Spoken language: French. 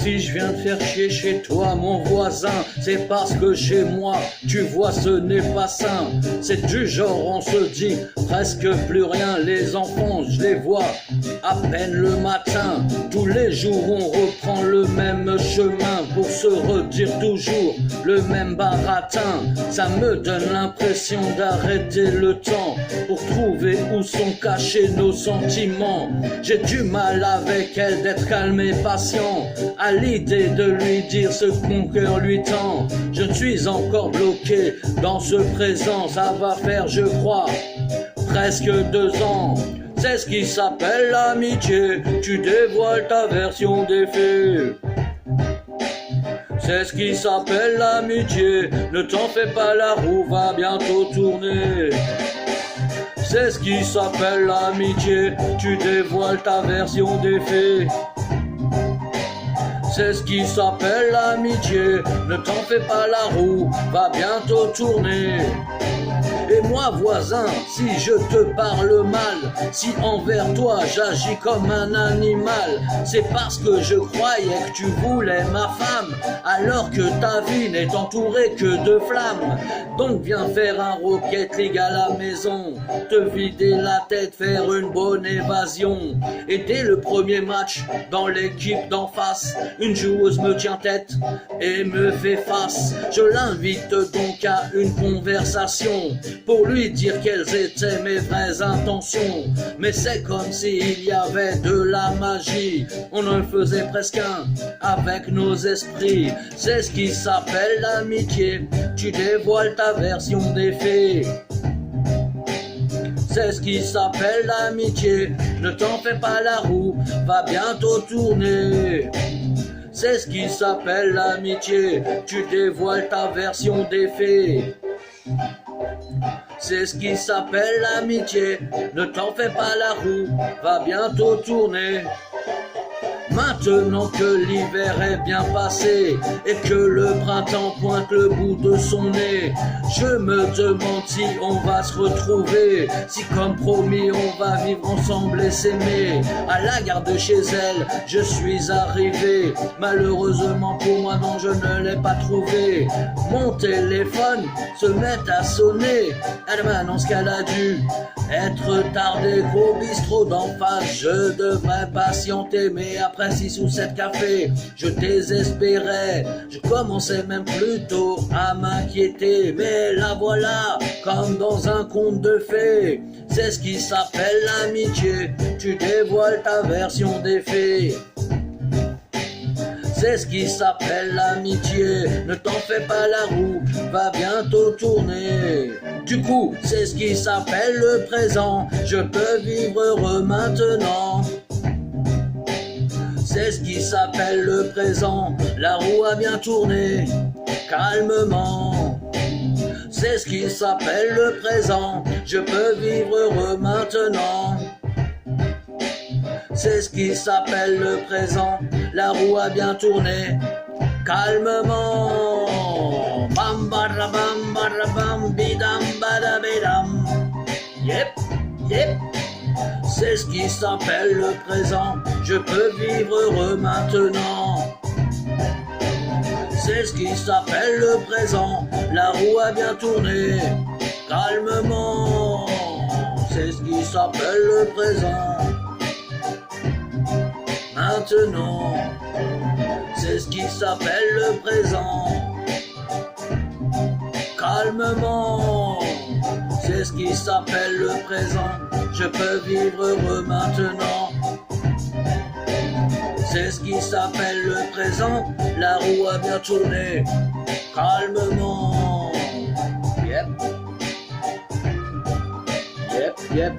Si je viens de faire chier chez toi, mon voisin, c'est parce que chez moi, tu vois, ce n'est pas sain. C'est du genre, on se dit presque plus rien. Les enfants, je les vois à peine le matin. Tous les jours, on reprend le même chemin pour se redire toujours le même baratin. Ça me donne l'impression d'arrêter le temps pour trouver où sont cachés nos sentiments. J'ai du mal avec elle d'être calme et patient à l'idée de lui dire ce que mon cœur lui tend. Je suis encore bloqué dans ce présent, ça va faire, je crois, presque 2 ans. C'est ce qui s'appelle l'amitié, tu dévoiles ta version des faits. C'est ce qui s'appelle l'amitié, ne t'en fais pas, la roue va bientôt tourner. C'est ce qui s'appelle l'amitié, tu dévoiles ta version des faits. C'est ce qui s'appelle l'amitié, ne t'en fais pas, la roue va bientôt tourner. Et moi voisin, si je te parle mal, si envers toi j'agis comme un animal, c'est parce que je croyais que tu voulais ma femme, alors que ta vie n'est entourée que de flammes. Donc viens faire un Rocket League à la maison, te vider la tête, faire une bonne évasion. Et dès le premier match, dans l'équipe d'en face, une joueuse me tient tête et me fait face. Je l'invite donc à une conversation pour lui dire quelles étaient mes vraies intentions. Mais c'est comme s'il y avait de la magie, on en faisait presque un avec nos esprits. C'est ce qui s'appelle l'amitié, tu dévoiles ta version des faits. C'est ce qui s'appelle l'amitié, ne t'en fais pas, la roue va bientôt tourner. C'est ce qui s'appelle l'amitié, tu dévoiles ta version des faits. C'est ce qui s'appelle l'amitié, ne t'en fais pas, la roue va bientôt tourner. Maintenant que l'hiver est bien passé et que le printemps pointe le bout de son nez, je me demande si on va se retrouver, si comme promis on va vivre ensemble et s'aimer. À la gare de chez elle, je suis arrivé, malheureusement pour moi non, je ne l'ai pas trouvé. Mon téléphone se met à sonner, elle m'annonce qu'elle a dû être tardée. Gros bistrot d'en face, je devrais patienter, mais après 6 ou 7 cafés, je désespérais, je commençais même plutôt à m'inquiéter. Mais la voilà, comme dans un conte de fées, c'est ce qui s'appelle l'amitié, tu dévoiles ta version des faits. C'est ce qui s'appelle l'amitié, ne t'en fais pas, la roue va bientôt tourner. Du coup, c'est ce qui s'appelle le présent, je peux vivre heureux maintenant. C'est ce qui s'appelle le présent, la roue a bien tourné, calmement. C'est ce qui s'appelle le présent, je peux vivre heureux maintenant. C'est ce qui s'appelle le présent, la roue a bien tourné, calmement. Bam barabam bidam badabidam. Yep, yep. C'est ce qui s'appelle le présent, je peux vivre heureux maintenant. C'est ce qui s'appelle le présent, la roue a bien tourné, calmement. C'est ce qui s'appelle le présent, maintenant. C'est ce qui s'appelle le présent, calmement. C'est ce qui s'appelle le présent, je peux vivre heureux maintenant. C'est ce qui s'appelle le présent, la roue a bien tourné, calmement. Yep. Yep, yep.